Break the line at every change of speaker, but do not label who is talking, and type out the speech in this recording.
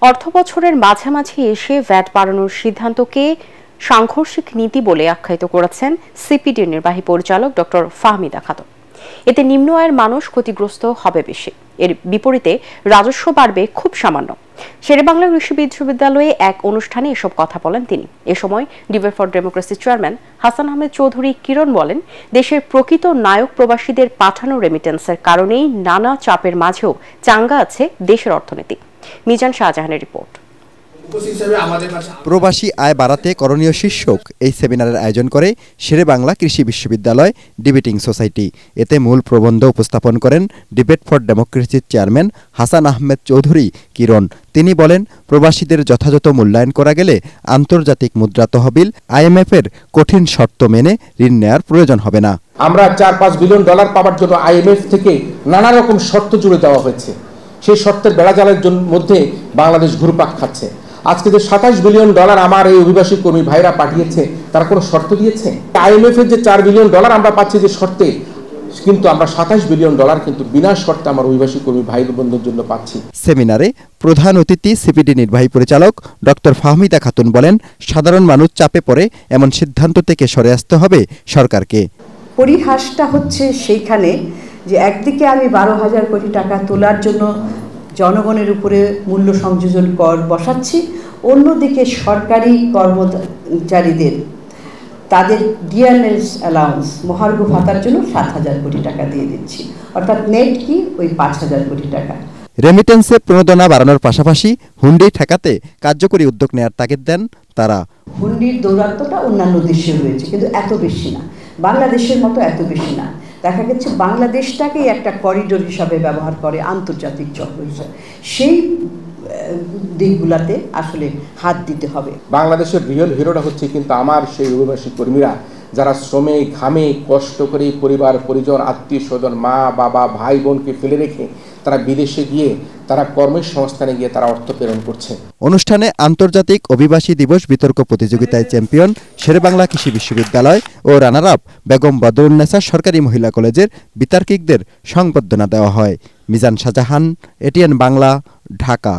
অর্থবছরের মাঝামাঝি এসে ভ্যাট বাড়ানোর সিদ্ধান্তকে সাংঘর্ষিক নীতি বলে আখ্যায়িত করেছেন সিপিডির নির্বাহী পরিচালক ডক্টর ফাহমিদা খাতুন। এতে নিম্ন আয়ের মানুষ ক্ষতিগ্রস্ত হবে বেশি, এর বিপরীতে রাজস্ব বাড়বে খুব সামান্য। শেরেবাংলা কৃষি বিশ্ববিদ্যালয়ে এক অনুষ্ঠানে এসব কথা বলেন তিনি। এ সময় debate for democracy chairman Hasan Ahmed Chowdhury Kiron বলেন, দেশের প্রকৃত নায়ক প্রবাসীদের পাঠানো রেমিটেন্সের কারণেই নানা চাপের মাঝেও চাঙ্গা আছে দেশের অর্থনীতি। মিজান শাহজাহানের রিপোর্ট।
প্রবাসী আয় বাড়াতে করণীয় শীর্ষক এই সেমিনারের আয়োজন করে শেরেবাংলা কৃষি বিশ্ববিদ্যালয় ডিবেটিং সোসাইটি। এতে মূল প্রবন্ধ উপস্থাপন করেন ডিবেট ফর ডেমোক্রেসির চেয়ারম্যান হাসান আহমেদ চৌধুরী কিরণ। তিনি বলেন, প্রবাসীদের যথাযথ মূল্যায়ন করা গেলে আন্তর্জাতিক মুদ্রা তহবিল IMF-এর কঠিন শর্ত মেনে ঋণ নেয়ার প্রয়োজন হবে না।
আমরা $4-5 বিলিয়ন পাওয়ার জন্য IMF থেকে নানা রকম শর্ত জুড়ে দেওয়া হয়েছে। সেই শর্তের বেড়াজালের মধ্যে বাংলাদেশ ঘুরপাক খাচ্ছে। আজকে যে $27 বিলিয়ন আমার এই অভিবাসী কর্মী ভাইরা পাঠিয়েছে, তারা কোনো শর্ত দিয়েছে? IMF-এর যে $4 বিলিয়ন আমরা পাচ্ছি যে শর্তে, কিন্তু আমরা $27 বিলিয়ন কিন্তু বিনা শর্তে আমার অভিবাসী কর্মী ভাই বোনদের জন্য পাচ্ছি।
সেমিনারে প্রধান অতিথি সিপিডি নির্বাহী পরিচালক ডক্টর ফাহমিদা খাতুন বলেন, সাধারণ মানুষ চাপে পড়ে এমন সিদ্ধান্ত থেকে সরে আসতে হবে সরকারকে।
পরিহাসটা হচ্ছে সেইখানে যে একদিকে আমি 12,000 কোটি টাকা তোলার জন্য জনগণের উপরে মূল্য সংযোজন কর বসাচ্ছি, অন্যদিকে সরকারি কর্মচারীদের তাদের ডিএনএস অ্যালাউন্স মহার্ঘ ভাতার জন্য 7,000 কোটি টাকা দিয়ে দিচ্ছি, অর্থাৎ নেট কি ওই 5,000 কোটি টাকা।
রেমিটেন্সে প্রণোদনা বাড়ানোর পাশাপাশি হুন্ডি ঠেকাতে কার্যকরী উদ্যোগ নেওয়ার তাগিদ দেন তারা।
হুন্ডির দৌরাত্ম্যটা অন্যান্য দেশে রয়েছে, কিন্তু এত বেশি না, বাংলাদেশের মতো এত বেশি না। দেখা গেছে বাংলাদেশটাকেই একটা করিডোর হিসাবে ব্যবহার করে আন্তর্জাতিক চক্র হিসাবে। সেই দিকগুলোতে আসলে হাত দিতে হবে।
বাংলাদেশের রিয়েল হিরোটা হচ্ছে কিন্তু আমার সেই অভিবাসী কর্মীরা, যারা শ্রমে ঘামে কষ্ট করে পরিবার পরিজন আত্মীয় স্বজন মা বাবা ভাই বোনকে ফেলে রেখে তারা বিদেশে গিয়ে তারা কর্মসংস্থানে গিয়ে তারা অর্থ প্রেরণ করছে।
অনুষ্ঠানে আন্তর্জাতিক অভিবাসী দিবস বিতর্ক প্রতিযোগিতায় চ্যাম্পিয়ন শেরেবাংলা কৃষি বিশ্ববিদ্যালয় ও রানার আপ বেগম বদরুন্নেসা সরকারি মহিলা কলেজের বিতার্কিকদের সংবর্ধনা দেওয়া হয়। মিজান শাহজাহান, ATN বাংলা, ঢাকা।